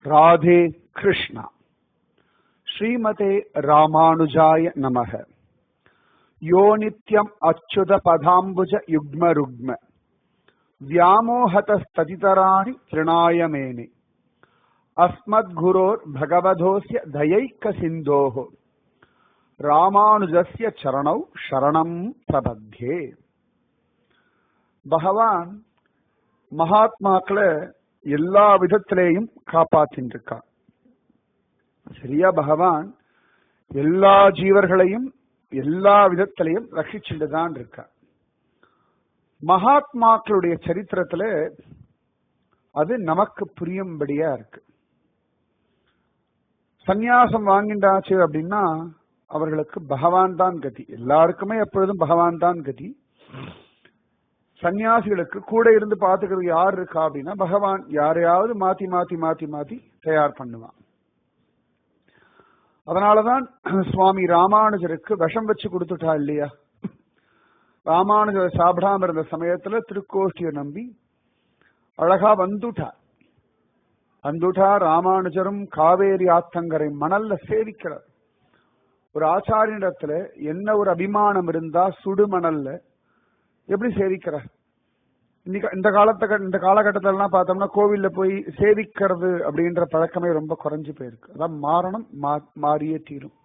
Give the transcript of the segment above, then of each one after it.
राधे कृष्णा। श्रीमते रामानुजाय नमः। यो नित्यम् अच्युत पदाम्बुज युग्म रुग्म व्यामोहतस्ततितराणि तृणाय मेने अस्मद्गुरोर् भगवधोस्य दयैक सिन्धोः रामानुजस्य चरणौ शरणं प्रपद्ये। பகவான் மகாத்மாக்களை எல்லா விதத்திலேயும் காப்பாற்றின்றிருக்கார். சரியா? பகவான் எல்லா ஜீவர்களையும் எல்லா விதத்திலையும் ரட்சிச்சுட்டு தான் இருக்கார். மகாத்மாக்களுடைய சரித்திரத்துல அது நமக்கு புரியும்படியா இருக்கு. சந்நியாசம் வாங்கிண்டாச்சு அப்படின்னா அவர்களுக்கு பகவான் தான் கதி. எல்லாருக்குமே எப்பொழுதும் பகவான் தான் கதி. சன்னியாசிகளுக்கு கூட இருந்து பாத்துக்கிறது யார் இருக்கா அப்படின்னா பகவான் யாரையாவது மாத்தி மாத்தி மாத்தி மாத்தி தயார் பண்ணுவான். அதனாலதான் சுவாமி ராமானுஜருக்கு விஷம் வச்சு கொடுத்துட்டா இல்லையா? ராமானுஜர் சாப்பிடாம இருந்த சமயத்துல திருக்கோஷ்டியை நம்பி அழகா வந்துட்டா ராமானுஜரும் காவேரி ஆத்தங்கரை மணல்ல சேவிக்கிறார். ஒரு ஆச்சாரியனிடத்துல என்ன ஒரு அபிமானம் இருந்தா சுடு மணல்ல எப்படி சேவிக்கிறார்? இந்த காலகட்டத்துல எல்லாம் பார்த்தோம்னா கோவில்ல போய் சேவிக்கிறது அப்படின்ற பழக்கமே ரொம்ப குறைஞ்சு போயிருக்கு. அதான் மாறணும், மாறியே தீரும்.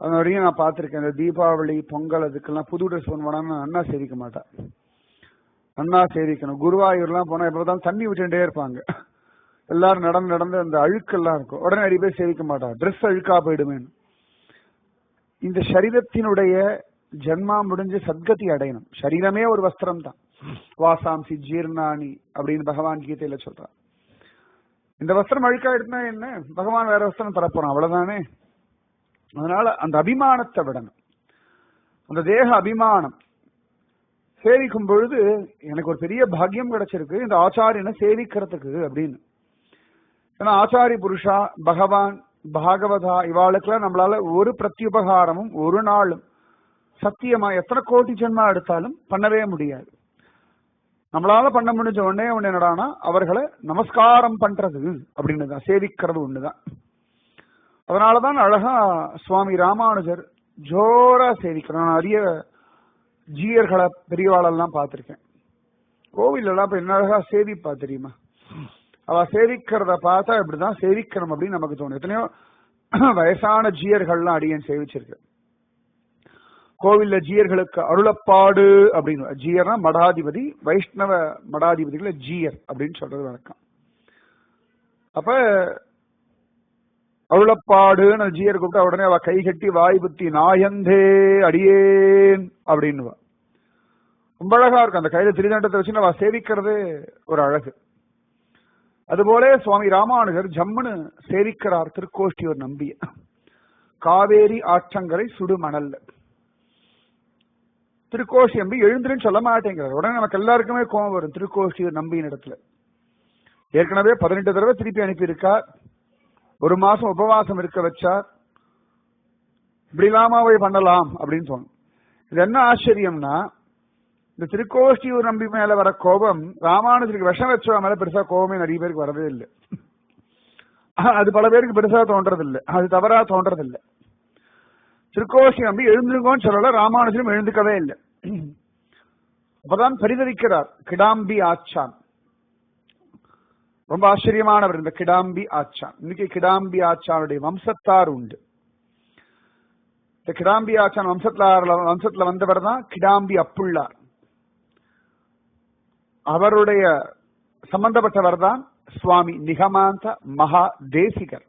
அது வரையும் நான் பார்த்திருக்கேன். இந்த தீபாவளி பொங்கல் அதுக்கெல்லாம் புது ட்ரெஸ் பண்ணுவானா அண்ணா சேவிக்க மாட்டா. அண்ணா சேவிக்கணும். குருவாயூர்லாம் போனா எப்பதான் தண்ணி விட்டுட்டே இருப்பாங்க. எல்லாரும் நடந்து அந்த அழுக்கெல்லாம் இருக்கும். உடனே அடி போய் சேவிக்க மாட்டா. ட்ரெஸ் அழுக்கா போயிடுமேன்னு. இந்த சரீரத்தினுடைய ஜன்மா முடிஞ்சு சத்கதி அடையணும். சரீரமே ஒரு வஸ்திரம் தான். வாசாம்சி ஜீர்ணானி அப்படின்னு பகவான் கீதையில சொல்றான். இந்த வஸ்திரம் அழுக்கா எடுத்தா என்ன? பகவான் வேற வஸ்திரம் தரப்போறான், அவ்வளவுதானே. அதனால அந்த அபிமானத்தை விடணும். அந்த தேக அபிமானம் சேவிக்கும் பொழுது எனக்கு ஒரு பெரிய பாக்கியம் கிடைச்சிருக்கு இந்த ஆச்சாரியனை சேவிக்கிறதுக்கு அப்படின்னு. ஏன்னா ஆச்சாரி புருஷா, பகவான், பாகவதா இவாளுக்கெல்லாம் நம்மளால ஒரு பிரத்யுபகாரமும் ஒரு நாளும் சத்தியமா எத்தனை கோடி ஜென்மா எடுத்தாலும் பண்ணவே முடியாது. நம்மளால பண்ண முடிஞ்ச உடனே என்னடானா அவர்களை நமஸ்காரம் பண்றது அப்படின்னு தான், சேவிக்கிறது ஒண்ணுதான். அதனாலதான் அழகா சுவாமி ராமானுஜர் ஜோரா சேவிக்கிறார். நான் நிறைய ஜீயர்களை பெரியவாளெல்லாம் பார்த்திருக்கேன். கோவில் எல்லாம் இப்ப என்ன அழகா சேவிப்பா தெரியுமா? அவ சேவிக்கிறத பார்த்தா இப்படிதான் சேவிக்கணும் அப்படின்னு நமக்கு தோணும். எத்தனையோ வயசான ஜீயர்கள்லாம் அடியேன் சேவிச்சிருக்கேன். கோவில்ல ஜீயர்களுக்கு அருளப்பாடு அப்படின்னு, ஜீயர்னா மடாதிபதி, வைஷ்ணவ மடாதிபதிகளை ஜீயர் அப்படின்னு சொல்றது வழக்கம். அப்ப அருளப்பாடுன்னு ஜீயர் கூப்பிட்டா உடனே அவ கை கட்டி வாய் புத்தி நாயந்தே அடியேன் அப்படின்னுவா. ரொம்ப அழகா இருக்கும். அந்த கையில திருநண்டத்தை வச்சு அவ சேவிக்கிறது ஒரு அழகு. அதுபோல சுவாமி ராமானுஜர் ஜம்முன்னு சேவிக்கிறார் திருக்கோஷ்டியூர் நம்பிய காவேரி ஆற்றங்கரை சுடு மணல்ல. திருக்கோஷ்டி நம்பி எழுந்துருன்னு சொல்ல மாட்டேங்கிறார். உடனே நமக்கு எல்லாருக்குமே கோபம் வரும். திருக்கோஷ்டியூர் நம்பியின் இடத்துல ஏற்கனவே 18 தடவை திருப்பி அனுப்பியிருக்கார். ஒரு மாசம் உபவாசம் இருக்க வச்சார். இப்படி இல்லாம போய் பண்ணலாம் அப்படின்னு சொன்னோம். இது என்ன ஆச்சரியம்னா இந்த திருக்கோஷ்டியூர் நம்பி மேல வர கோபம் ராமானுஜருக்கு விஷம் வச்சவ மேல பெருசா கோபமே நிறைய பேருக்கு வரவே இல்லை. அது பல பேருக்கு பெருசா தோன்றதில்லை, அது தவறா தோன்றதில்லை. திருக்கோஷ்டி நம்பி எழுந்துருங்கன்னு சொல்லல, ராமானுஜரும் எழுந்துக்கவே இல்லை. அப்பதான் பரிதவிக்கிறார் கிடாம்பி ஆச்சான். ரொம்ப ஆச்சரியமானவர் இந்த கிடாம்பி ஆச்சான். இன்னைக்கு கிடாம்பி ஆச்சானுடைய வம்சத்தார் உண்டு. இந்த கிடாம்பி ஆச்சான் வம்சத்துல வந்தவர் தான் கிடாம்பி அப்புள்ளார். அவருடைய சம்பந்தப்பட்டவர் தான் சுவாமி நிகமாந்த மகா தேசிகர்.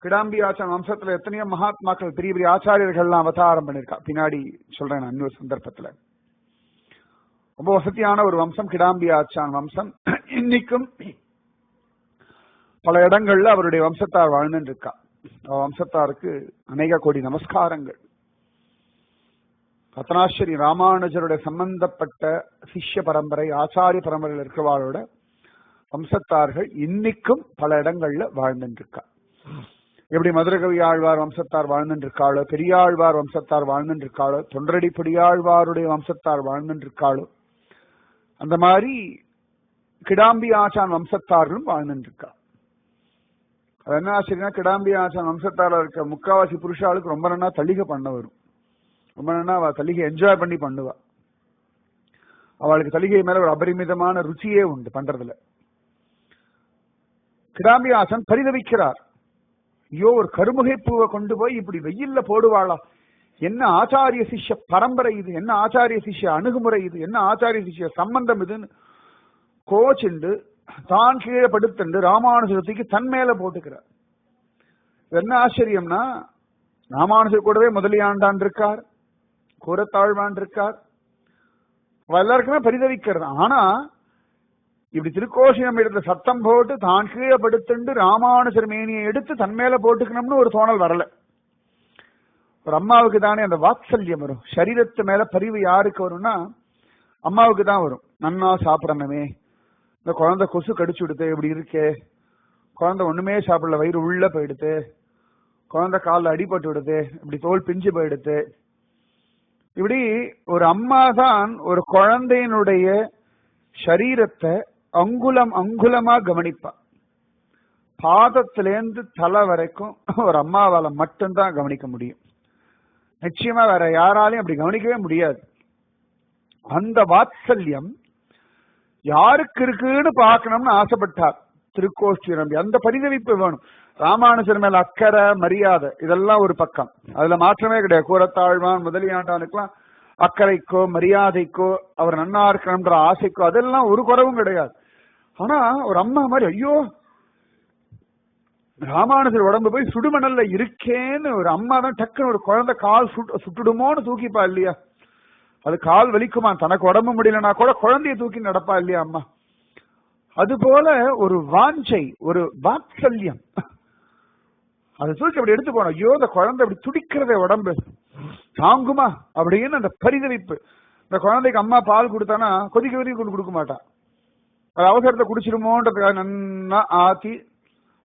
கிடாம்பி ஆச்சான் வம்சத்துல எத்தனையோ மகாத்மாக்கள், பெரிய பெரிய ஆச்சாரியர்கள்லாம் அவதாரம் பண்ணிருக்கா. பின்னாடி சொல்றேன் நான் இன்னொரு சந்தர்ப்பத்துல. ரொம்ப வசதியான ஒரு வம்சம் கிடாம்பி ஆச்சான் வம்சம். இன்னைக்கும் பல இடங்கள்ல அவருடைய வம்சத்தார் வாழ்ந்துட்டு இருக்கா. வம்சத்தாருக்கு அநேக கோடி நமஸ்காரங்கள். ரத்னாஸ்வரி ராமானுஜருடைய சம்பந்தப்பட்ட சிஷ்ய பரம்பரை, ஆச்சாரிய பரம்பரையில் இருக்கிறவாளோட வம்சத்தார்கள் இன்னைக்கும் பல இடங்கள்ல வாழ்ந்துட்டு இருக்கா. எப்படி மதுரகவி ஆழ்வார் வம்சத்தார் வாழ்ந்துட்டு இருக்காளோ, பெரியாழ்வார் வம்சத்தார் வாழ்ந்துட்டு இருக்காளோ, தொண்டரடி பெரியாழ்வாருடைய வம்சத்தார் வாழ்ந்துட்டு இருக்காளோ, அந்த மாதிரி கிடாம்பி ஆச்சான் வம்சத்தார்களும் வாழ்ந்துட்டு இருக்கா. அது என்ன ஆச்சரியன்னா கிடாம்பி ஆசன் வம்சத்தால இருக்க முக்காவாசி புருஷாளுக்கு ரொம்ப நன்னா தளிகை பண்ண வரும். ரொம்ப நன்னா அவ தளிகை என்ஜாய் பண்ணி பண்ணுவா. அவளுக்கு தளிகை மேல ஒரு அபரிமிதமான ருச்சியே உண்டு பண்றதுல. கிடாம்பி ஆசன் பரிதவிக்கிறார். ஐயோ, ஒரு கருமுகை பூவை கொண்டு போய் இப்படி வெயில்ல போடுவாளா? என்ன ஆச்சாரிய சிஷ்ய பரம்பரை இது? என்ன ஆச்சாரிய சிஷ்ய அணுகுமுறை இது? என்ன ஆச்சாரிய சிஷ்ய சம்பந்தம் இதுன்னு கோச்சுண்டு தான் கீழே படுத்துண்டு ராமானுஜத்துக்கு தன் மேல போட்டுக்கிறார். என்ன ஆச்சரியம்னா, ராமானுஜர் கூடவே முதலியாண்டான் இருக்கார், கூரத்தாழ்வான் இருக்கார், எல்லாருக்குமே பரிதவிக்கிறது. ஆனா இப்படி திருக்கோஷியம் எடுத்த சத்தம் போட்டு தான் கீழே படுத்துண்டு ராமானுஜர் மேனியை எடுத்து தன் மேல போட்டுக்கணும்னு ஒரு தோணல் வரல. ஒரு அம்மாவுக்கு தானே அந்த வாத்சல்யம் வரும். சரீரத்து மேல பரிவு யாருக்கு வரும்னா அம்மாவுக்கு தான் வரும். நன்னா சாப்பிடணுமே, இந்த குழந்தை கொசு கடிச்சு விடுத்து இப்படி இருக்கே, குழந்தை ஒண்ணுமே சாப்பிடல, வயிறு உள்ள போயிடுத்து, குழந்தை காலில் அடிபட்டு விடுது, இப்படி தோல் பிஞ்சு போயிடுத்து. இப்படி ஒரு அம்மா தான் ஒரு குழந்தையினுடைய சரீரத்தை அங்குலம் அங்குலமா கவனிப்பா. பாதத்திலேருந்து தலை வரைக்கும் ஒரு அம்மாவால மட்டும்தான் கவனிக்க முடியும். நிச்சயமா வேற யாராலையும் அப்படி கவனிக்கவே முடியாது. அந்த வாத்சல்யம் யாருக்கு இருக்குன்னு பார்க்கணும்னு ஆசைப்பட்டார் திருக்கோஷ்டி நம்பி. அந்த பரிதவிப்பு வேணும். ராமானுஜர் மேல அக்கறை மரியாதை இதெல்லாம் ஒரு பக்கம், அதுல மாற்றமே கிடையாது. கூரத்தாழ்வான் முதலியாண்டானுக்கெல்லாம் அக்கறைக்கோ மரியாதைக்கோ அவர் நன்னா இருக்கணும்ன்ற ஆசைக்கோ அதெல்லாம் ஒரு குறவும் கிடையாது. ஆனா ஒரு அம்மா மாதிரி ஐயோ ராமானுஜர் உடம்பு போய் சுடுமணல்ல இருக்கேன்னு ஒரு அம்மா தான் டக்குன்னு ஒரு குழந்தை கால் சுட்டுடுமோன்னு தூக்கிப்பா இல்லையா? அது கால் வலிக்குமா? தனக்கு உடம்பு முடியலன்னா கூட குழந்தைய தூக்கி நடப்பா இல்லையா அம்மா? அது போல ஒரு வாஞ்சை, ஒரு வாத்சல்யம், அதை தூக்கி அப்படி எடுத்து போனோம். ஐயோ இந்த குழந்தை அப்படி துடிக்கிறதே உடம்பு தாங்குமா அப்படின்னு அந்த பரிதவிப்பு. இந்த குழந்தைக்கு அம்மா பால் கொடுத்தானா கொதிக்க வரைக்கும் கொண்டு கொடுக்க மாட்டான். அது அவசரத்தை குடிச்சிருமோன்றதுக்காக நன்னா ஆத்தி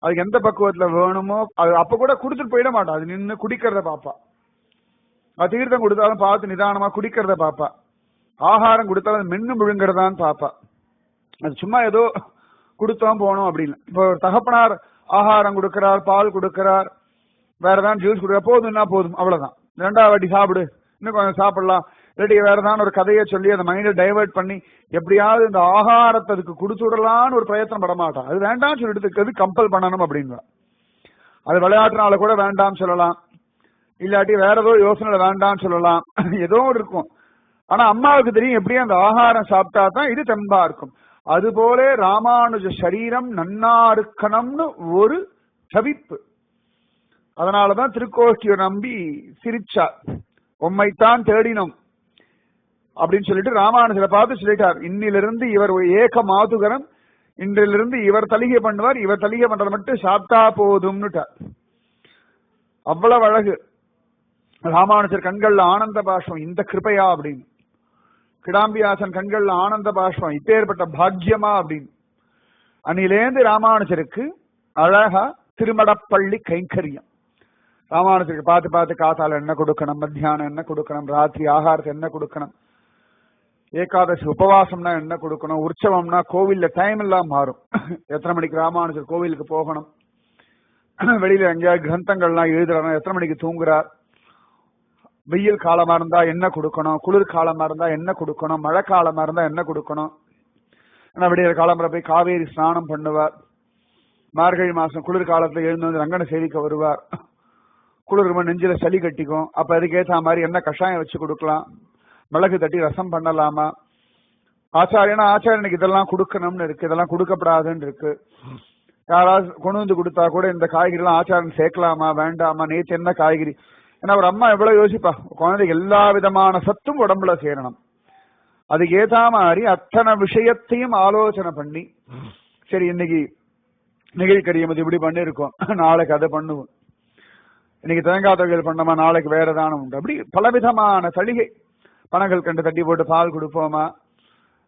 அதுக்கு எந்த பக்குவத்துல வேணுமோ அது அப்ப கூட குடுத்துட்டு போயிட மாட்டான். அது நின்று குடிக்கிறத பாப்பா. அது தீர்த்தம் கொடுத்தாலும் பார்த்து நிதானமா குடிக்கிறத பாப்பா. ஆகாரம் கொடுத்தாலும் மென்னு முழுங்கிறதான்னு பாப்பா. அது சும்மா ஏதோ கொடுத்தோம் போனோம் அப்படின்னு. இப்போ ஒரு தகப்பனார் ஆகாரம் கொடுக்கிறார், பால் கொடுக்கிறார், வேற ஏதாவது ஜூஸ் கொடுக்குற போதும்னா போதும், அவ்வளவுதான். ரெண்டாவது வாட்டி சாப்பிடு, இன்னும் கொஞ்சம் சாப்பிடலாம், இல்லாட்டி வேற ஏதாவது ஒரு கதையை சொல்லி அந்த மைண்டை டைவர்ட் பண்ணி எப்படியாவது இந்த ஆகாரத்தை அதுக்கு கொடுத்து விடலான்னு ஒரு பிரயத்தனம் பட மாட்டான். அது வேண்டாம்னு சொல்லிட்டு கம்பல் பண்ணணும் அப்படின்னு. அது விளையாட்டுனால கூட வேண்டாம்னு சொல்லலாம், இல்லாட்டி வேற ஏதோ யோசனை வேண்டாம்னு சொல்லலாம், ஏதோ இருக்கும். ஆனா அம்மாவுக்கு தெரியும் எப்படியும் அந்த ஆகாரம் சாப்பிட்டா தான் இது தெம்பா இருக்கும். அதுபோல ராமானுஜ சரீரம் நன்னா இருக்கணும்னு ஒரு தவிப்பு. அதனாலதான் திருக்கோஷ்டியை நம்பி சிரிச்சார். உம்மைத்தான் தேடினோம் அப்படின்னு சொல்லிட்டு ராமானுஜரை பார்த்து சொல்லிட்டார், இன்னிலிருந்து இவர் ஏக மாதுகரம், இன்றிலிருந்து இவர் தலிகை பண்ணுவார், இவர் தலிகை பண்றதை மட்டும் சாப்பிட்டா போதும்னுட்டார். அவ்வளவு அழகு. ராமானுஜர் கண்கள்ல ஆனந்த பாஷ்பம், இந்த கிருபையா அப்படின்னு. கிடாம்பியாசன் கண்கள்ல ஆனந்த பாஷ்பம், இப்பேற்பட்ட பாக்கியமா அப்படின்னு. அன்னிலேந்து ராமானுஜருக்கு அழகா திருமடப்பள்ளி கைங்கரியம். ராமானுஜருக்கு பார்த்து பார்த்து காத்தால என்ன கொடுக்கணும், மத்தியானம் என்ன கொடுக்கணும், ராத்திரி ஆகாரத்தை என்ன கொடுக்கணும், ஏகாதசி உபவாசம்னா என்ன கொடுக்கணும், உற்சவம்னா கோவில்ல டைம் எல்லாம் மாறும். எத்தனை மணிக்கு ராமானுஜர் கோவிலுக்கு போகணும், வெளியில எங்கேயாவது கிரந்தங்கள்லாம் எழுதுறாரு, எத்தனை மணிக்கு தூங்குறார், வெயில் காலமா இருந்தா என்ன கொடுக்கணும், குளிர் காலமா இருந்தா என்ன கொடுக்கணும், மழை காலமா இருந்தா என்ன கொடுக்கணும். ஏன்னா விடியற காலம்புற போய் காவேரி ஸ்நானம் பண்ணுவார். மார்கழி மாசம் குளிர் காலத்துல எழுந்து வந்து ரங்கனை சேவிக்க வருவார். குளிர் நெஞ்சில சளி கட்டிக்கும். அப்ப அதுக்கேற்ற மாதிரி என்ன கஷாயம் வச்சு கொடுக்கலாம், மிளகு தட்டி ரசம் பண்ணலாமா, ஆச்சாரியனா ஆச்சாரியனுக்கு இதெல்லாம் கொடுக்கணும்னு இருக்கு, இதெல்லாம் கொடுக்கப்படாதுன்னு இருக்கு. யாராவது கொண்டு வந்து கொடுத்தா கூட இந்த காய்கறி எல்லாம் ஆச்சாரன் சேர்க்கலாமா வேண்டாமா, நேற்று என்ன காய்கறி. ஏன்னா ஒரு அம்மா எவ்வளவு யோசிப்பா, குழந்தைக்கு எல்லா விதமான சத்தும் உடம்புல சேரணும். அதுக்கு ஏற்ற மாதிரி அத்தனை விஷயத்தையும் ஆலோசனை பண்ணி, சரி இன்னைக்கு நெகிழ்கரியம் இப்படி பண்ணிருக்கோம், நாளைக்கு அதை பண்ணுவோம், இன்னைக்கு தேங்காய் தொகைகள் பண்ணோமா, நாளைக்கு வேற தானம் உண்டு. அப்படி பலவிதமான சலுகை. பனங்கள் கண்டு தட்டி போட்டு பால் கொடுப்போமா,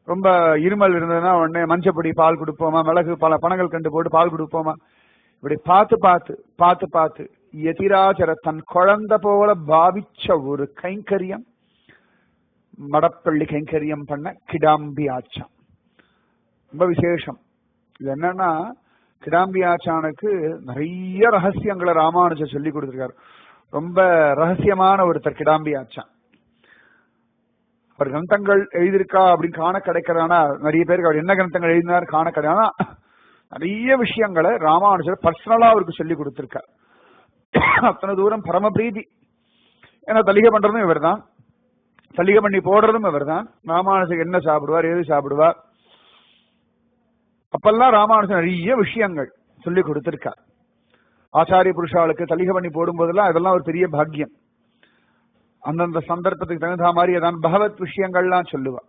ரொம்ப இருமல் இருந்ததுன்னா உடனே மஞ்சப்பொடி பால் கொடுப்போமா, மிளகு பல பனங்கள் கண்டு போட்டு பால் கொடுப்போமா. இப்படி பார்த்து பார்த்து பார்த்து பார்த்து எதிராஜர தன் குழந்தை போல பாவிச்ச ஒரு கைங்கரியம் மடப்பள்ளி கைங்கரியம் பண்ண கிடாம்பி ஆச்சான். ரொம்ப விசேஷம். இது என்னன்னா கிடாம்பி ஆச்சானுக்கு நிறைய ரகசியங்களை ராமானுஜர் சொல்லி கொடுத்திருக்காரு. ரொம்ப ரகசியமான ஒருத்தர் கிடாம்பி ஆச்சான். அவர் கிரந்தங்கள் எழுதியிருக்கா அப்படின்னு காண கிடைக்கிறதானா நிறைய பேருக்கு அவர் என்ன கிரந்தங்கள் எழுதினார் காண கிடையாது. நிறைய விஷயங்களை ராமானுஜர் பர்சனலா அவருக்கு சொல்லி கொடுத்திருக்கார். அத்தனை தூரம் பரம பிரீதி. ஏன்னா தலிகை பண்றதும் இவர் தான், தலிகை பண்ணி போடுறதும் இவர் தான். ராமானுஜர் என்ன சாப்பிடுவார், ஏது சாப்பிடுவார், அப்பெல்லாம் ராமானுஜர் நிறைய விஷயங்கள் சொல்லி கொடுத்திருக்கார். ஆச்சாரிய புருஷாளுக்கு தலிகை பண்ணி போடும்போதெல்லாம் இதெல்லாம் ஒரு பெரிய பாக்கியம். அந்தந்த சந்தர்ப்பத்துக்கு தகுந்த மாதிரி ஏதாவது பகவத் விஷயங்கள்லாம் சொல்லுவா.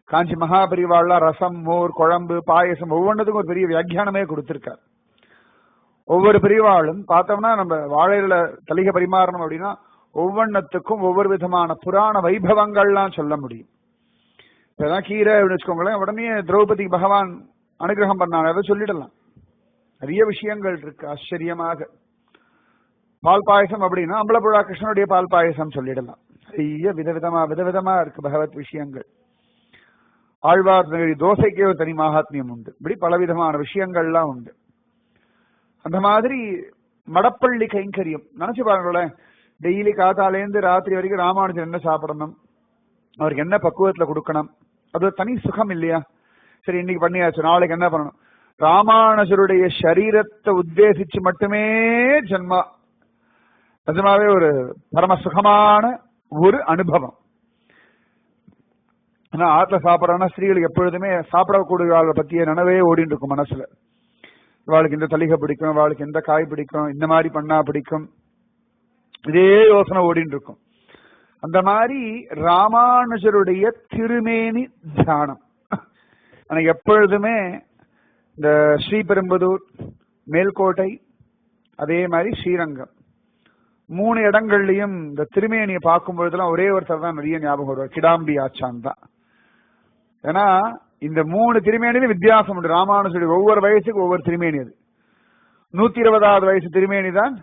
காஞ்சி மகாபரிவாள்லாம் ரசம், மோர், குழம்பு, பாயசம் ஒவ்வொன்றதுக்கும் ஒரு பெரிய வியாக்கியானமே கொடுத்திருக்கார். ஒவ்வொரு பிரிவாளும் பார்த்தோம்னா நம்ம வாழையில தலிகை பரிமாறணும் அப்படின்னா ஒவ்வொன்னத்துக்கும் ஒவ்வொரு விதமான புராண வைபவங்கள்லாம் சொல்ல முடியும். இப்பதான் கீரை வச்சுக்கோங்களேன், உடனே திரௌபதி பகவான் அனுகிரகம் பண்ணாங்க, அதை சொல்லிடலாம். நிறைய விஷயங்கள் இருக்கு ஆச்சரியமாக. பால் பாயசம் அப்படின்னா அம்பலப்புழா கிருஷ்ணனுடைய பால் பாயசம் சொல்லிடலாம். நிறைய விதவிதமா இருக்கு பகவத் விஷயங்கள். ஆழ்வார் தோசைக்கே ஒரு தனி மகாத்மியம் உண்டு. இப்படி பலவிதமான விஷயங்கள்லாம் உண்டு. அந்த மாதிரி மடப்பள்ளி கைங்கரியம் நினைச்சு பாருங்களேன். டெய்லி காத்தாலேருந்து ராத்திரி வரைக்கும் ராமானுஜன் என்ன சாப்பிடணும், அவருக்கு என்ன பக்குவத்துல கொடுக்கணும், அது ஒரு தனி சுகம் இல்லையா? சரி இன்னைக்கு பண்ணியாச்சு, நாளைக்கு என்ன பண்ணணும்? ராமானுஜருடைய சரீரத்தை உத்தேசிச்சு மட்டுமே ஜென்மா. நிஜமாவே ஒரு பரம சுகமான ஒரு அனுபவம். ஆனா ஆத்துல சாப்பிடறோம்னா ஸ்திரீகளுக்கு எப்பொழுதுமே சாப்பிடக்கூடிய பத்திய நினைவே ஓடிட்டு இருக்கும் மனசுல. இவாளுக்கு இந்த தலிகை பிடிக்கும், இவாளுக்கு எந்த காய் பிடிக்கும், இந்த மாதிரி பண்ணா பிடிக்கும், இதே யோசனை ஓடிட்டு இருக்கும். அந்த மாதிரி ராமானுஜருடைய திருமேனி தியானம் எனக்கு எப்பொழுதுமே இந்த ஸ்ரீபெரும்புதூர், மேல்கோட்டை, அதே மாதிரி ஸ்ரீரங்கம் 3 இடங்கள்லயும் இந்த திருமேனியை பார்க்கும் பொழுதுலாம் ஒரே ஒருத்தர் தான் நிறைய ஞாபகம் வருவார், கிடாம்பி ஆச்சான் தான். ஏன்னா இந்த 3 திருமேனிலும் வித்தியாசம் உண்டு. ராமானுஜருடைய ஒவ்வொரு வயசுக்கு ஒவ்வொரு திருமேனி. அது 120வது வயசு திருமேனி தான்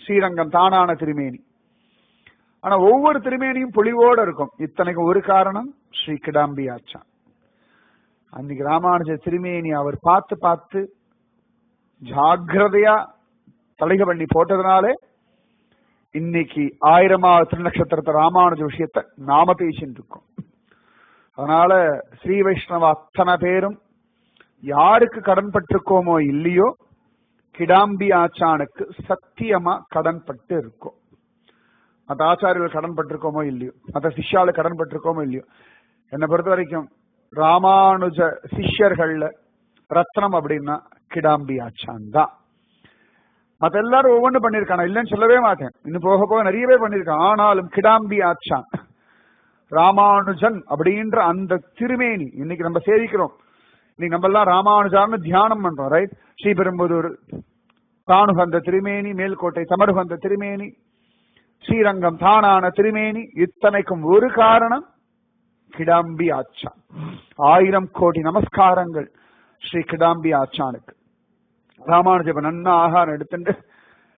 ஸ்ரீரங்கம் தானான திருமேனி. ஆனா ஒவ்வொரு திருமேனியும் பொலிவோட இருக்கும். இத்தனைக்கும் ஒரு காரணம் ஸ்ரீ கிடாம்பி ஆச்சான். அன்னைக்கு ராமானுஜர் திருமேனி அவர் பார்த்து பார்த்து ஜாகிரதையா தலிகை பண்ணி போட்டதுனாலே இன்னைக்கு 1000வது திருநட்சத்திரத்தை ராமானுஜ விஷயத்தை நாம பேசிட்டு இருக்கோம். அதனால ஸ்ரீ வைஷ்ணவ அத்தனை பேரும் யாருக்கு கடன் பட்டிருக்கோமோ இல்லையோ கிடாம்பி ஆச்சானுக்கு சத்தியமா கடன் பட்டு இருக்கோம். மற்ற ஆச்சாரியர்கள் கடன் பட்டிருக்கோமோ இல்லையோ, மற்ற சிஷ்யாளுக்கு கடன் பட்டிருக்கோமோ இல்லையோ, என்னை பொறுத்த வரைக்கும் ராமானுஜ சிஷ்யர்கள்ல ரத்னம் அப்படின்னா கிடாம்பி ஆச்சான் தான். மற்ற எல்லாரும் ஒவ்வொன்று பண்ணிருக்காங்க, இல்லைன்னு சொல்லவே மாட்டேன். இன்னும் போக போக நிறைய பேர் பண்ணிருக்காங்க. ஆனாலும் கிடாம்பி ஆச்சான் ராமானுஜன் அப்படின்ற அந்த திருமேனி இன்னைக்கு நம்ம சேவிக்கிறோம். இன்னைக்கு நம்ம எல்லாம் ராமானுஜான்னு தியானம் பண்றோம், ரைட்? ஸ்ரீபெரும்புதூர் தானுகந்த திருமேனி, மேல்கோட்டை தமருகந்த திருமேனி, ஸ்ரீரங்கம் தானான திருமேனி, இத்தனைக்கும் ஒரு காரணம் கிடாம்பி ஆச்சான். 1000 கோடி நமஸ்காரங்கள் ஸ்ரீ கிடாம்பி ஆச்சானுக்கு. ராமானுஜ நன்னா ஆகாரம் எடுத்துட்டு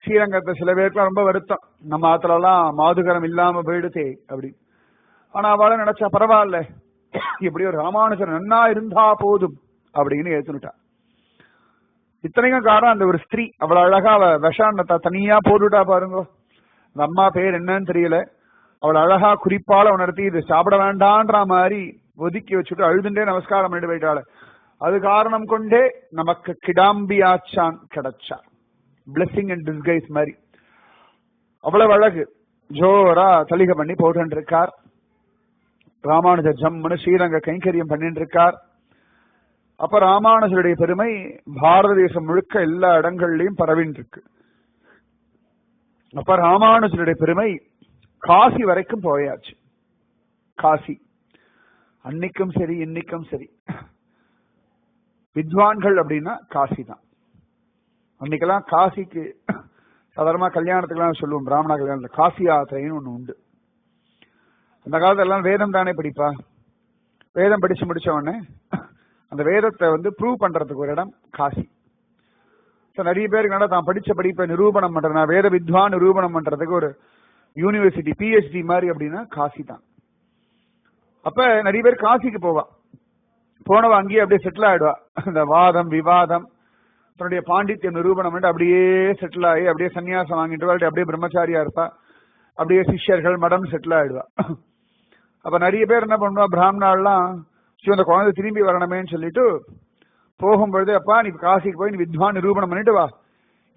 ஸ்ரீரங்கத்தை சில பேருக்கு ரொம்ப வருத்தம், நம்ம ஆத்துல எல்லாம் மாதுகரம் இல்லாம போயிடுதே அப்படி. ஆனா அவளை நினைச்சா பரவாயில்ல, இப்படி ஒரு ராமானுஜர் நன்னா இருந்தா போதும் அப்படின்னு ஏத்துனுட்டா. இத்தனைக்கும் காரணம் அந்த ஒரு ஸ்திரீ. அவ்வளவு அழகா அவ விஷான்னத்தை தனியா போட்டுட்டா பாருங்க. அந்த அம்மா பேர் என்னன்னு தெரியல, அவளை அழகா குறிப்பால உணர்த்தி இது சாப்பிட வேண்டான்ற மாதிரி ஒதுக்கி வச்சுட்டு அழுதுண்டே நமஸ்காரம் பண்ணிட்டு போயிட்டாள். அது காரணம் கொண்டே நமக்கு கிடாம்பி ஆச்சான் கிடைச்சார். பிளெஸிங் அண்ட் டிஸ்கைஸ் மாதிரி அவ்வளவு அழகு ஜோரா தலிகை பண்ணி போட்டு இருக்கார். ராமானுஜர் ஜம்முன்னு ஸ்ரீரங்க கைங்கரியம் பண்ணிட்டு இருக்கார். அப்ப ராமானுஜருடைய பெருமை பாரத தேசம் முழுக்க எல்லா இடங்கள்லயும் பரவின்னு இருக்கு. அப்ப ராமானுஜருடைய பெருமை காசி வரைக்கும் போயாச்சு. காசி அன்னைக்கும் சரி இன்னைக்கும் சரி வித்வான்கள் அப்படின்னா காசி தான். அன்னைக்கெல்லாம் காசிக்கு சாதாரணமா கல்யாணத்துக்குலாம் சொல்லுவோம், பிராமண கல்யாணத்துல காசி யாத்திரைன்னு ஒண்ணு உண்டு. அந்த காலத்துல எல்லாம் வேதம் தானே படிப்பா. வேதம் படிச்சு முடிச்ச உடனே அந்த வேதத்தை ப்ரூவ் பண்றதுக்கு ஒரு இடம் காசி. நிறைய பேருக்கு தான் படிச்ச படிப்பை நிரூபணம் பண்றது, நான் வேத வித்வான் நிரூபணம் பண்றதுக்கு ஒரு யூனிவர்சிட்டி PhD மாதிரி அப்படின்னா காசி தான். அப்ப நிறைய பேர் காசிக்கு போவா. போனவா அங்கேயே அப்படியே செட்டில் ஆயிடுவா. இந்த வாதம் விவாதம் தன்னுடைய பாண்டித்யம் நிரூபணம் பண்ணிட்டு அப்படியே செட்டில் ஆகி அப்படியே சன்னியாசம் வாங்கிட்டு அப்படியே பிரம்மச்சாரியா இருப்பா. அப்படியே சிஷ்யர்கள் மடம் செட்டில் ஆயிடுவா. அப்ப நிறைய பேர் என்ன பண்ணுவா, பிராமணாலாம் அந்த குழந்தை திரும்பி வரணுமேன்னு சொல்லிட்டு போகும்பொழுது, அப்பா நீ காசிக்கு போய் நீ வித்வான் நிரூபணம் பண்ணிட்டு வா,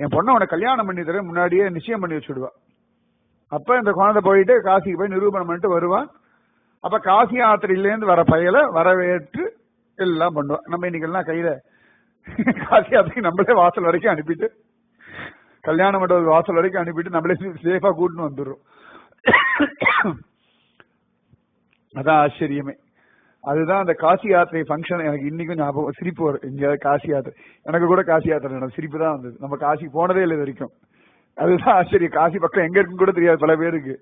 என் பொண்ணை உனக்கு கல்யாணம் பண்ணி தரேன் முன்னாடியே நிச்சயம் பண்ணி வச்சுடுவா. அப்ப இந்த குழந்தை போயிட்டு காசிக்கு போய் நிரூபணம் பண்ணிட்டு வருவான். அப்ப காசி யாத்திரையிலேருந்து வர பயலை வரவேற்று எல்லாம் பண்ணுவான். நம்ம இன்னைக்கு எல்லாம் கையில காசி யாத்திரைக்கு நம்மளே வாசல் வரைக்கும் அனுப்பிட்டு, கல்யாண மண்டபம் வாசல் வரைக்கும் அனுப்பிட்டு நம்மளே சேஃபா கூட்டின்னு வந்துடுறோம். அதான் ஆச்சரியமே. அதுதான் அந்த காசி யாத்திரை ஃபங்க்ஷன். எனக்கு இன்னைக்கும் ஞாபகம், சிரிப்பு வரும். எங்கேயாவது காசி யாத்திரை, எனக்கு கூட காசி யாத்திரை நடக்கும், சிரிப்பு தான் வந்தது. நம்ம காசி போனதே இல்லை வரைக்கும். அதுதான் ஆச்சரியம். காசி பக்கம் எங்க இருக்குன்னு கூட தெரியாது பல பேருக்கு.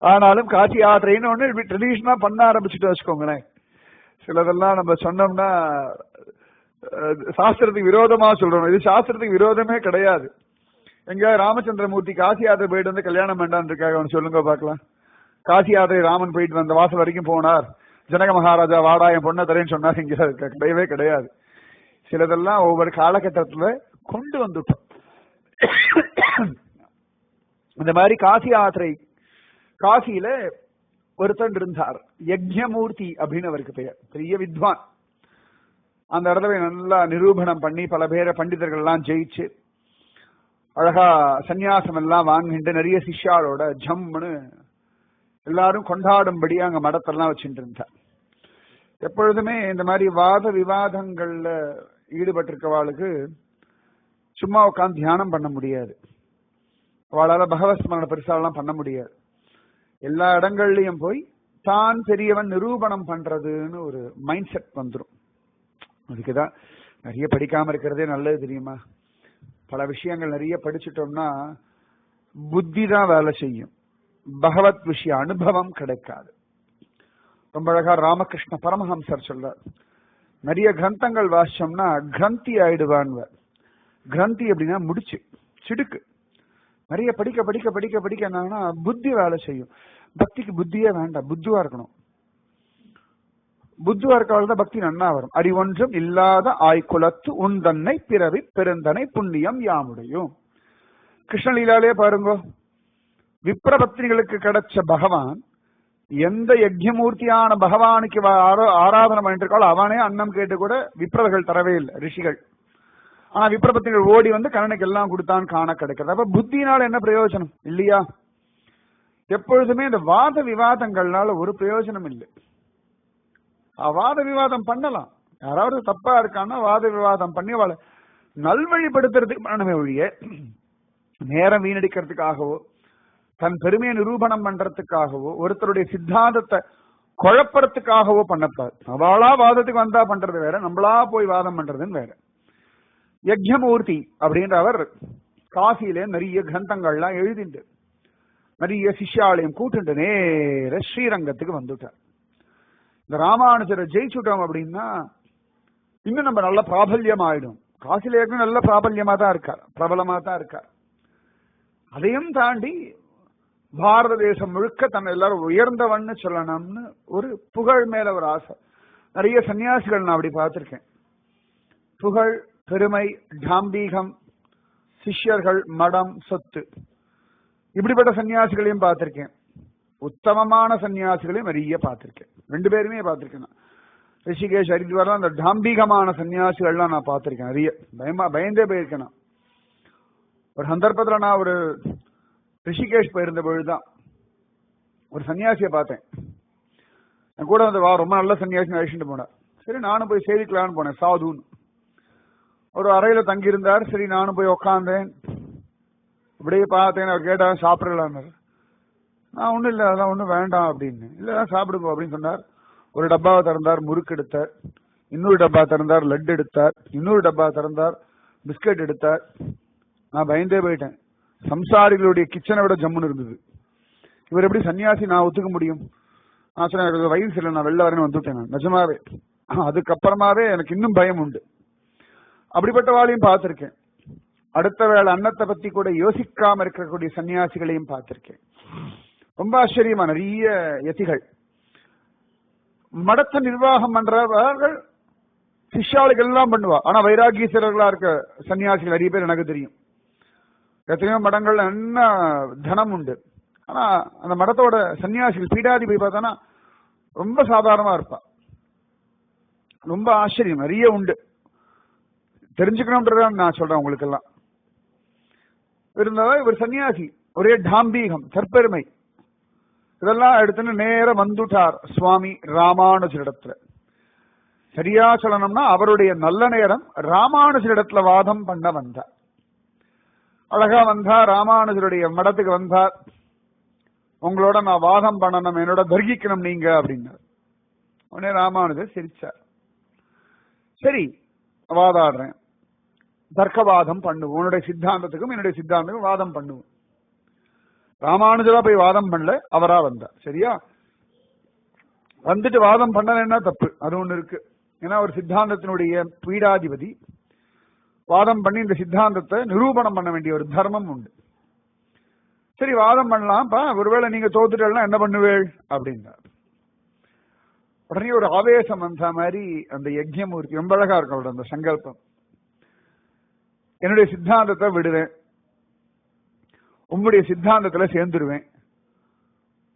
ஆனாலும் காசி யாத்திரைன்னு ஒண்ணு ட்ரெடிஷனா பண்ண ஆரம்பிச்சுட்டு வச்சுக்கோங்களேன். சிலதெல்லாம் நம்ம சொன்னோம்னா சாஸ்திரத்துக்கு விரோதமா சொல்றோம். இது சாஸ்திரத்துக்கு விரோதமே கிடையாது. எங்க ராமச்சந்திரமூர்த்தி காசி யாத்திரை போயிட்டு வந்து கல்யாணம் வேண்டான்னு இருக்காங்க, அவன் சொல்லுங்க பாக்கலாம். காசி யாத்திரை ராமன் போயிட்டு வந்த வாசல் வரைக்கும் போனார், ஜனக மகாராஜா வாடா என் பொண்ணை தரேன்னு சொன்னார், இங்க கிடையவே கிடையாது. சிலதெல்லாம் ஒவ்வொரு காலகட்டத்துல கொண்டு வந்துட்டோம். இந்த மாதிரி காசி யாத்திரை, காசியில ஒருத்தன் இருந்தார், யஜ்ஞமூர்த்தி அப்படின்னு அவருக்கு பெயர். பெரிய வித்வான். அந்த இடத்துல நல்லா நிரூபணம் பண்ணி பல பேரை பண்டிதர்கள் எல்லாம் ஜெயிச்சு அழகா சன்னியாசம் எல்லாம் வாங்கிட்டு நிறைய சிஷ்யாரோட ஜம்முன்னு எல்லாரும் கொண்டாடும்படி அங்க மடத்தெல்லாம் வச்சுட்டு இருந்தார். எப்பொழுதுமே இந்த மாதிரி வாத விவாதங்கள்ல ஈடுபட்டிருக்கவாளுக்கு சும்மா உட்காந்து தியானம் பண்ண முடியாது. அவளால பகவத் ஸ்மரண பெருசாலாம் பண்ண முடியாது. எல்லா இடங்கள்லயும் போய் தான் பெரியவன் நிரூபணம் பண்றதுன்னு ஒரு மைண்ட் செட் வந்துடும். அதுக்குதான் நிறைய படிக்காம இருக்கிறதே நல்லது தெரியுமா. பல விஷயங்கள் நிறைய படிச்சுட்டோம்னா புத்தி தான் வேலை செய்யும், பகவத் விஷய அனுபவம் கிடைக்காது. ரொம்ப அழகா ராமகிருஷ்ண பரமஹம்சர் சொல்றார், நிறைய கிரந்தங்கள் வாசிச்சோம்னா கிரந்தி ஆயிடுவான். கிரந்தி அப்படின்னா முடிச்சு சிடுக்கு. நிறைய படிக்க படிக்க படிக்க படிக்க என்னன்னா புத்தி வேலை செய்யும். பக்திக்கு புத்தியே வேண்டாம், புத்துவா இருக்கணும். புத்துவா இருக்கவள்தான் பக்தி நன்னா வரும். அறிவொன்றும் இல்லாத ஆய்குலத்து உன் தன்னை பிறவி பெருந்தனை புண்ணியம் யாமுடையும். கிருஷ்ணலீலாலே பாருங்க, விப்ரபத்னிகளுக்கு கிடைச்ச பகவான் எந்த யஜ்ஞமூர்த்தியான பகவானுக்கு ஆராதனை பண்ணிட்டு இருக்காளோ அவனே அன்னம் கேட்டு கூட விப்ரர்கள் தரவே இல்லை, ரிஷிகள். ஆனா விப்ரபத்னிகள் ஓடி வந்து கண்ணனுக்கு எல்லாம் கொடுத்தான் காண கிடைக்கிறது. அப்ப புத்தினால என்ன பிரயோஜனம் இல்லையா? எப்பொழுதுமே இந்த வாத விவாதங்கள்னால ஒரு பிரயோஜனம் இல்லை. வாத விவாதம் பண்ணலாம், யாராவது தப்பா இருக்கான்னா வாத விவாதம் பண்ணி அவளை நல்வழிப்படுத்துறதுக்கு பண்ணணுமே ஒழிய நேரம் வீணடிக்கிறதுக்காகவோ தன் பெருமையை நிரூபணம் பண்றதுக்காகவோ ஒருத்தருடைய சித்தாந்தத்தை குழப்பறதுக்காகவோ பண்ணக்கூடாது. அவளா வாதத்துக்கு வந்தா பண்றது வேற, நம்மளா போய் வாதம் பண்றதுன்னு வேற. யஜ்ஞமூர்த்தி அப்படின்ற அவர் காசியில நிறைய கிரந்தங்கள்லாம் எழுதிண்டு நிறைய சிஷ்யாலயம் கூட்டுண்டு நேர ஸ்ரீரங்கத்துக்கு வந்துட்டார். இந்த ராமானுஜரை ஜெயிச்சுட்டோம் அப்படின்னா இன்னும் நம்ம நல்ல பிராபல்யம் ஆயிடும். காசில ஏற்கனவே நல்ல பிராபல்யமா தான் இருக்கார், பிரபலமா தான் இருக்கார். அதையும் தாண்டி பாரத தேசம் முழுக்க தன்னை எல்லாரும் உயர்ந்தவன்னு சொல்லணும்னு ஒரு புகழ் மேல ஒரு ஆசை. நிறைய சன்னியாசிகள் நான் அப்படி பார்த்திருக்கேன். புகழ், பெருமை, டாம்பீகம், சிஷ்யர்கள், மடம், சொத்து, இப்படிப்பட்ட சன்னியாசிகளையும் பார்த்திருக்கேன். உத்தமமான சன்னியாசிகளையும் நிறைய பார்த்திருக்கேன். ரெண்டு பேருமே பார்த்திருக்கேன். ரிஷிகேஷ், ஹரித்வார்லாம் அந்த டாம்பீகமான சன்னியாசிகள்லாம் நான் பார்த்திருக்கேன் நிறைய. பயந்தே போயிருக்கேன். ஒரு சந்தர்ப்பத்துல நான் ஒரு ரிஷிகேஷ் போயிருந்த பொழுதுதான் ஒரு சன்னியாசியை பார்த்தேன். என் கூட வந்து ரொம்ப நல்ல சன்னியாசி அழைச்சிட்டு போனார். சரி நானும் போய் சேவிக்கலான்னு போனேன். சாதுன்னு ஒரு அறையில தங்கியிருந்தார். சரி நானும் போய் உக்காந்தேன். இப்படியே பார்த்தேன். அவர் கேட்டார் சாப்பிடலான்னு. நான் ஒன்றும் இல்லை, அதெல்லாம் ஒன்றும் வேண்டாம் அப்படின்னு. இல்லை சாப்பிடுங்க அப்படின்னு சொன்னார். ஒரு டப்பாவை திறந்தார், முறுக்கு எடுத்தார். இன்னொரு டப்பா திறந்தார், லட்டு எடுத்தார். இன்னொரு டப்பா திறந்தார், பிஸ்கட் எடுத்தார். நான் பயந்தே போயிட்டேன். சம்சாரிகளுடைய கிச்சனை விட ஜம்முன்னு இருந்தது. இவர் எப்படி சன்னியாசி நான் ஒத்துக்க முடியும்? நான் சொன்னேன் எனக்கு வயசு இல்லை, நான் வெளில வரேன்னு வந்துட்டேன். நான் நிஜமாவே அதுக்கப்புறமாவே எனக்கு இன்னும் பயம் உண்டு. அப்படிப்பட்ட வாளையும் பார்த்திருக்கேன். அடுத்த வேளை அன்னத்தை பத்தி கூட யோசிக்காம இருக்கக்கூடிய சன்னியாசிகளையும் பார்த்திருக்கேன். ரொம்ப ஆச்சரியமா நிறைய யதிகள் மடத்தை நிர்வாகம் பண்றவர்கள் சிஷ்யாளுக்கு எல்லாம் பண்ணுவா. ஆனா வைராகீஸ்வரர்களா இருக்க சன்னியாசிகள் நிறைய பேர் எனக்கு தெரியும். எத்தனையோ மடங்கள்ல என்ன தனம் உண்டு. ஆனா அந்த மடத்தோட சன்னியாசிகள் பீடாதிபதி பார்த்தானா ரொம்ப சாதாரணமா இருப்பா. ரொம்ப ஆச்சரியம் நிறைய உண்டு. தெரிஞ்சுக்கணும்ன்றத நான் சொல்றேன் உங்களுக்கு எல்லாம். இருந்தாலும் ஒரு சன்னியாசி ஒரே டாம்பீகம் தற்பெருமை இதெல்லாம் எடுத்துன்னு நேர வந்துட்டார் சுவாமி ராமானுஜரிடத்துல. சரியா சொல்லணும்னா அவருடைய நல்ல நேரம் ராமானுஜரிடத்துல வாதம் பண்ண வந்தார். அழகா வந்தார், ராமானுஜருடைய மடத்துக்கு வந்தார். உங்களோட நான் வாதம் பண்ணணும், என்னோட தர்கிக்கணும் நீங்க அப்படின்னார். உடனே ராமானுஜர் சிரிச்சார். சரி வாதாடுறேன், தர்க்கவாதம் பண்ணுவோம், உன்னுடைய சித்தாந்தத்துக்கும் என்னுடைய சித்தாந்தத்துக்கும் வாதம் பண்ணுவோம். ராமானுஜரா போய் வாதம் பண்ணல, அவரா வந்தார். சரியா வந்துட்டு வாதம் பண்ணலன்னா தப்பு, அது ஒண்ணு இருக்கு. ஏன்னா ஒரு சித்தாந்தத்தினுடைய பீடாதிபதி வாதம் பண்ணி இந்த சித்தாந்தத்தை நிரூபணம் பண்ண வேண்டிய ஒரு தர்மம் உண்டு. சரி வாதம் பண்ணலாம்ப்பா, ஒருவேளை நீங்க தோத்துட்டா என்ன பண்ணுவேள் அப்படின்னார். உடனே ஒரு ஆவேசம் வந்த மாதிரி அந்த யஜ்ஞமூர்த்தி ரொம்ப அழகா இருக்கும் அவரோட அந்த சங்கல்பம். என்னுடைய சித்தாந்தத்தை விடுவேன், உம்முடைய சித்தாந்தத்துல சேர்ந்துருவேன்,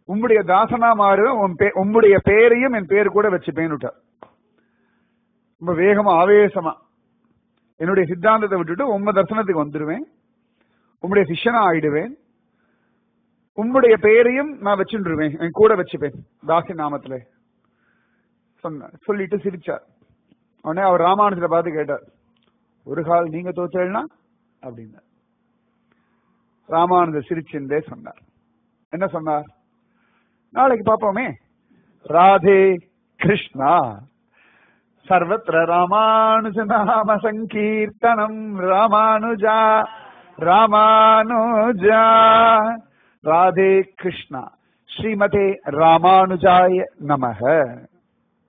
உம்முடைய தாசனா மாறுவேன், உம்முடைய பேரையும் என் பேர் கூட வச்சுப்பேன்னுட்டார். ரொம்ப வேகமா ஆவேசமா என்னுடைய சித்தாந்தத்தை விட்டுட்டு உம்ம தர்சனத்துக்கு வந்துடுவேன், உம்முடைய சிஷ்யனா ஆயிடுவேன், உம்முடைய பேரையும் நான் வச்சுருவேன், என் கூட வச்சுப்பேன் தாசி நாமத்துல சொன்ன. சொல்லிட்டு சிரிச்சார். உடனே அவர் ராமானுஜரை பார்த்து கேட்டார், ஒரு கால் நீங்க தோச்சேன்னா அப்படின்னா. ராமானுஜர் சிரிச்சுட்டே சொன்னார். என்ன சொன்னார்? நாளைக்கு பார்ப்போமே. ராதே கிருஷ்ணா, சர்வத்திர ராமானுஜ நாம சங்கீர்த்தனம், ராமானுஜா ராமானுஜா. ராதே கிருஷ்ணா. ஸ்ரீமதே ராமானுஜாய நமஹ.